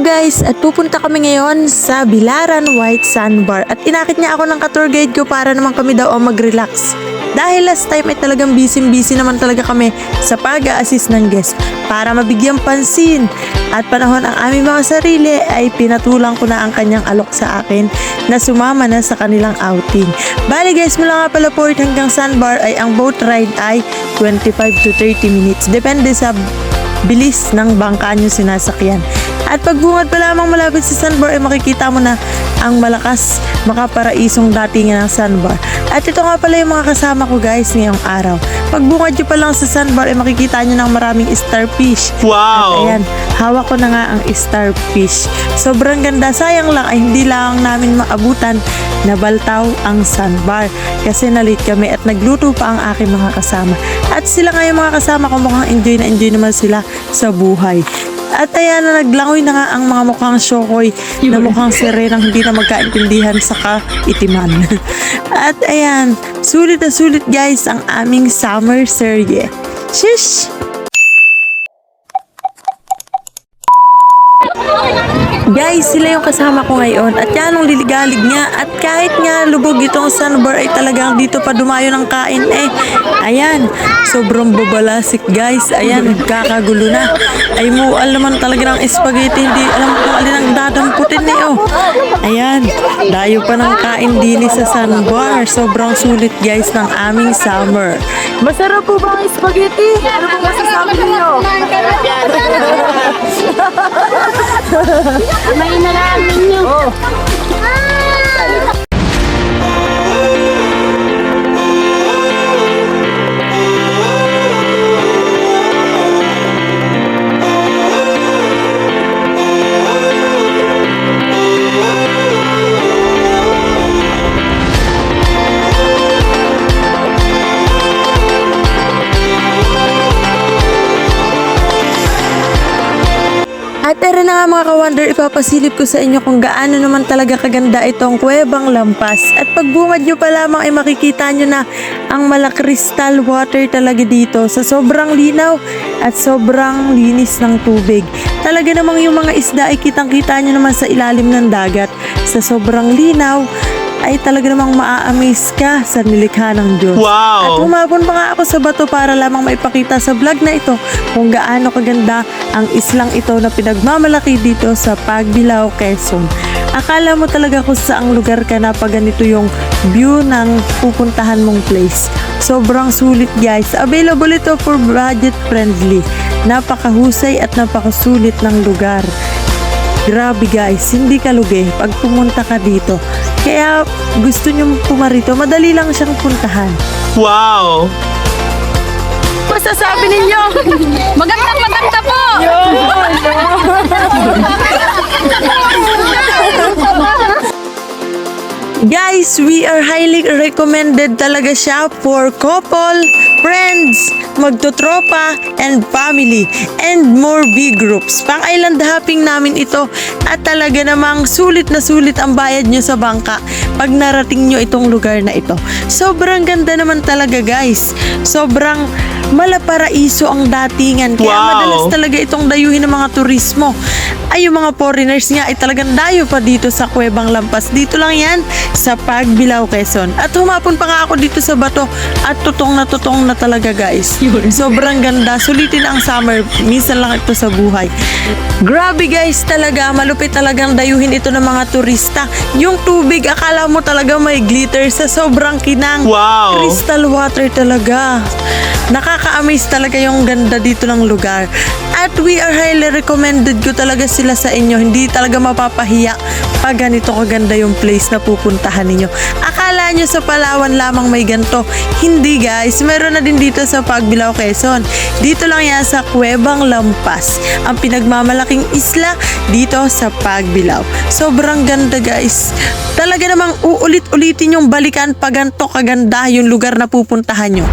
guys, at pupunta kami ngayon sa Bilaran White Sandbar at inakit niya ako ng ka-tour guide ko para naman kami daw mag-relax. Dahil last time ay talagang busy naman talaga kami sa pag-a-assist ng guest para mabigyang pansin at panahon ang aming mga sarili ay pinatulang ko na ang kanyang alok sa akin na sumama na sa kanilang outing. Bali guys, mula nga pala port hanggang Sandbar ay ang boat ride ay 25 to 30 minutes. Depende sa bilis ng bangka nyo sinasakyan. At pagbungad pa lamang malapit sa Sandbar ay makikita mo na ang malakas makaparaisong datingan ng Sandbar. At ito nga pala yung mga kasama ko guys ngayong araw. Pagbungad nyo pa lang sa Sandbar ay makikita nyo ng maraming starfish. Wow! At ayan, hawak ko na nga ang starfish. Sobrang ganda. Sayang lang ay hindi lang namin maabutan na baltaw ang Sandbar kasi nalit kami at nagluto pa ang aking mga kasama. At sila nga yung mga kasama ko mukhang enjoy na enjoy naman sila sa buhay. At ayan na naglangoy na nga ang mga mukhang shokoy na mukhang sirenang hindi na magkaintindihan sa kaitiman. At ayan, sulit na sulit guys ang aming summer serye. Shish! Guys, sila yung kasama ko ngayon at yan ang liligalig niya at kahit nga lubog itong Sandbar ay talagang dito pa dumayo ng kain ayan, sobrang babalasik guys, ayan, nagkakagulo na ay mual naman talaga ng spaghetti, hindi alam kung alin ang dadamputin ayan, dayo pa ng kain din sa Sandbar. Sobrang sulit guys ng aming summer. Masarap po ba ang spaghetti? Ano po masasabi niyo? May nalaman nyo. At tara na nga mga ka-wonder, ipapasilip ko sa inyo kung gaano naman talaga kaganda itong Kuwebang Lampas. At pagbungad nyo pa lamang ay makikita nyo na ang malakristal water talaga dito sa sobrang linaw at sobrang linis ng tubig. Talaga namang yung mga isda ay kitang-kita nyo naman sa ilalim ng dagat. Sa sobrang linaw ay talaga namang maa-amaze ka sa nilikha ng Diyos. Wow! At humabon pa nga ako sa bato para lamang maipakita sa vlog na ito kung gaano kaganda ang islang ito na pinagmamalaki dito sa Pagbilao, Quezon. Akala mo talaga kung saang lugar ka na pag ganito yung view ng pupuntahan mong place. Sobrang sulit guys. Available ito for budget friendly. Napakahusay at napakasulit ng lugar. Grabe guys, hindi ka lugi pag pumunta ka dito. Kaya gusto nyo pumarito, madali lang siyang puntahan. Wow! Masasabi ninyo? Maganda po! Guys, we are highly recommended talaga siya for couple, friends, magtotropa, and family, and more big groups. Pang-island hopping namin ito at talaga namang sulit na sulit ang bayad nyo sa bangka pag narating nyo itong lugar na ito. Sobrang ganda naman talaga guys. Sobrang malaparaiso ang datingan. Kaya Wow! madalas talaga itong dayuhin ng mga turismo. Ay yung mga foreigners nga ay talagang dayo pa dito sa Kuwebang Lampas. Dito lang yan sa Pagbilao, Quezon. At humapon pa nga ako dito sa bato at tutong na talaga guys. Sobrang ganda. Sulitin ang summer. Minsan lang ito sa buhay. Grabe guys talaga. Malupit talagang dayuhin ito ng mga turista. Yung tubig, akala mo talaga may glitter sa sobrang kinang. Wow! Crystal water talaga. Nakaka-amaze talaga yung ganda dito ng lugar. At we are highly recommended ko talaga sila sa inyo. Hindi talaga mapapahiya pag ganito kaganda yung place na pupuntahan ninyo. Akala nyo sa Palawan lamang may ganito. Hindi guys, meron na din dito sa Pagbilao, Quezon. Dito lang yan sa Kuwebang Lampas. Ang pinagmamalaking isla dito sa Pagbilao. Sobrang ganda guys. Talaga namang uulit-ulitin yung balikan pag ganito kaganda yung lugar na pupuntahan nyo.